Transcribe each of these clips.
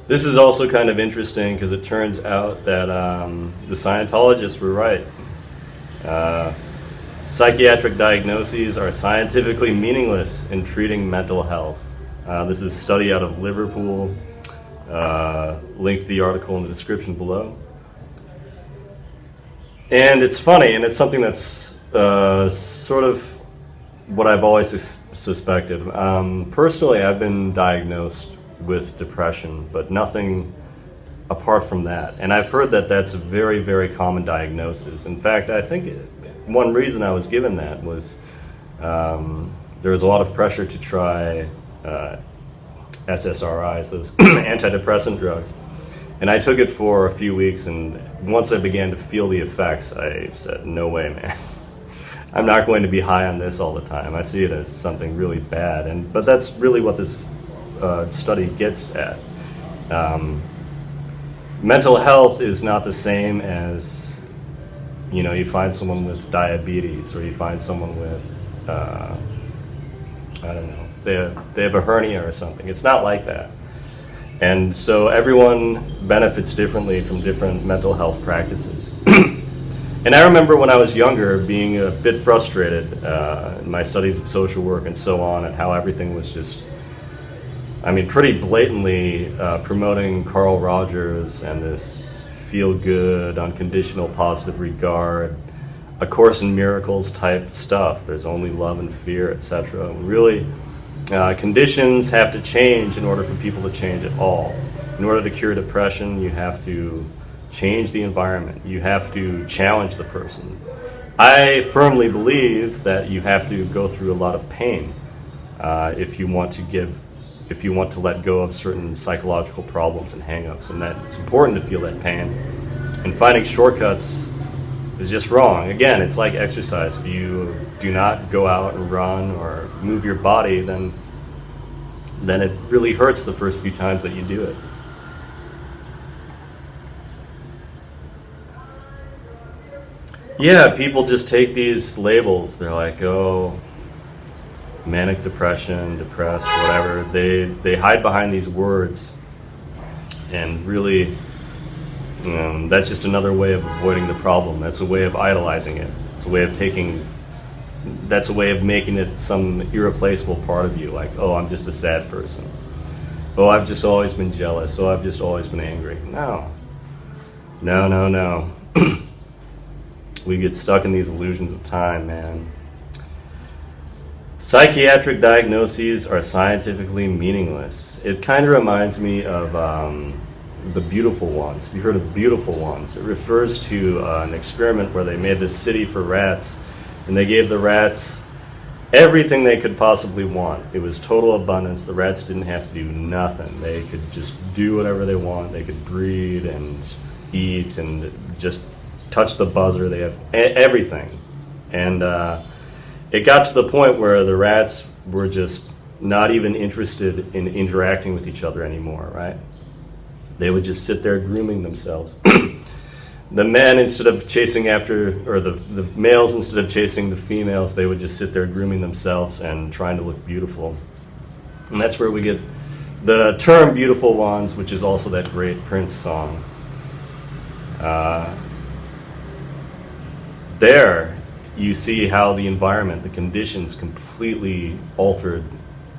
This is also kind of interesting because it turns out that the Scientologists were right. Psychiatric diagnoses are scientifically meaningless in treating mental health. This is a study out of Liverpool. Link to the article in the description below. And it's funny, and it's something that's sort of what I've always suspected. Personally, I've been diagnosed with depression, but nothing apart from that. And I've heard that that's a very, very common diagnosis. In fact, I think one reason I was given that was there was a lot of pressure to try SSRIs, those antidepressant drugs. And I took it for a few weeks, and once I began to feel the effects, I said, no way, man. I'm not going to be high on this all the time. I see it as something really bad. But that's really what this study gets at. Mental health is not the same as, you find someone with diabetes, or you find someone with, I don't know, they have a hernia or something. It's not like that. And so everyone benefits differently from different mental health practices. And I remember when I was younger being a bit frustrated in my studies of social work and so on, and how everything was just, pretty blatantly promoting Carl Rogers and this feel-good, unconditional positive regard, A Course in Miracles type stuff. There's only love and fear, etc. Really, conditions have to change in order for people to change at all. In order to cure depression, you have to change the environment. You have to challenge the person. I firmly believe that you have to go through a lot of pain if you want to let go of certain psychological problems and hang-ups, and that it's important to feel that pain. And finding shortcuts is just wrong. Again, it's like exercise. If you do not go out and run or move your body, then it really hurts the first few times that you do it. Yeah, people just take these labels. They're like, oh, manic depression, depressed, whatever. They hide behind these words, and really that's just another way of avoiding the problem. That's a way of idolizing it. It's a way of that's a way of making it some irreplaceable part of you, like, oh, I'm just a sad person. Oh, I've just always been jealous. Oh, I've just always been angry. No. We get stuck in these illusions of time, man. Psychiatric diagnoses are scientifically meaningless. It kind of reminds me of The Beautiful Ones. Have you heard of The Beautiful Ones? It refers to an experiment where they made this city for rats, and they gave the rats everything they could possibly want. It was total abundance. The rats didn't have to do nothing. They could just do whatever they want. They could breed and eat and just touch the buzzer. They have everything. And it got to the point where the rats were just not even interested in interacting with each other anymore, right? They would just sit there grooming themselves. The men, instead of chasing after, or the males, instead of chasing the females, they would just sit there grooming themselves and trying to look beautiful. And that's where we get the term beautiful ones, which is also that great Prince song. There, you see how the environment, the conditions completely altered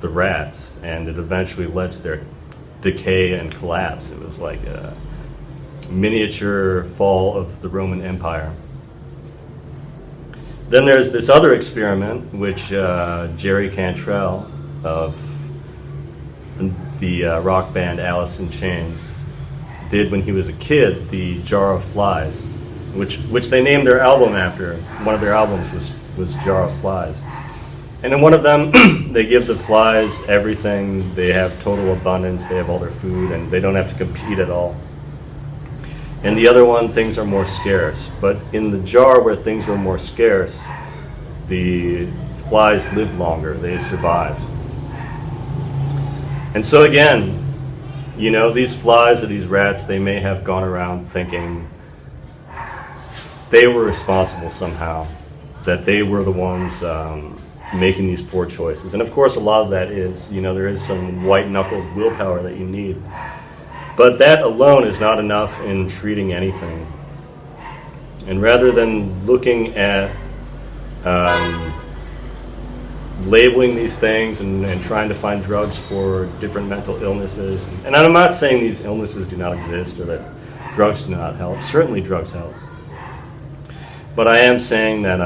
the rats, and it eventually led to their decay and collapse. It was like a miniature fall of the Roman Empire. Then there's this other experiment, which Jerry Cantrell of the rock band Alice in Chains did when he was a kid, the Jar of Flies, which they named their album after. One of their albums was Jar of Flies. And in one of them, they give the flies everything. They have total abundance. They have all their food, and they don't have to compete at all. And the other one, things are more scarce. But in the jar where things were more scarce, the flies lived longer. They survived. And so again, these flies or these rats, they may have gone around thinking they were responsible somehow, that they were the ones making these poor choices. And of course, a lot of that is, there is some white-knuckled willpower that you need. But that alone is not enough in treating anything. And rather than looking at labeling these things and trying to find drugs for different mental illnesses, and I'm not saying these illnesses do not exist or that drugs do not help. Certainly drugs help. But I am saying that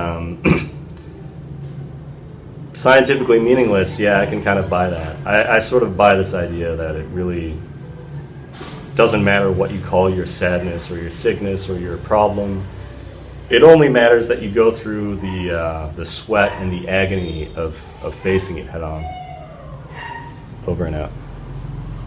scientifically meaningless, yeah, I can kind of buy that. I sort of buy this idea that it really doesn't matter what you call your sadness or your sickness or your problem. It only matters that you go through the sweat and the agony of facing it head on. Over and out.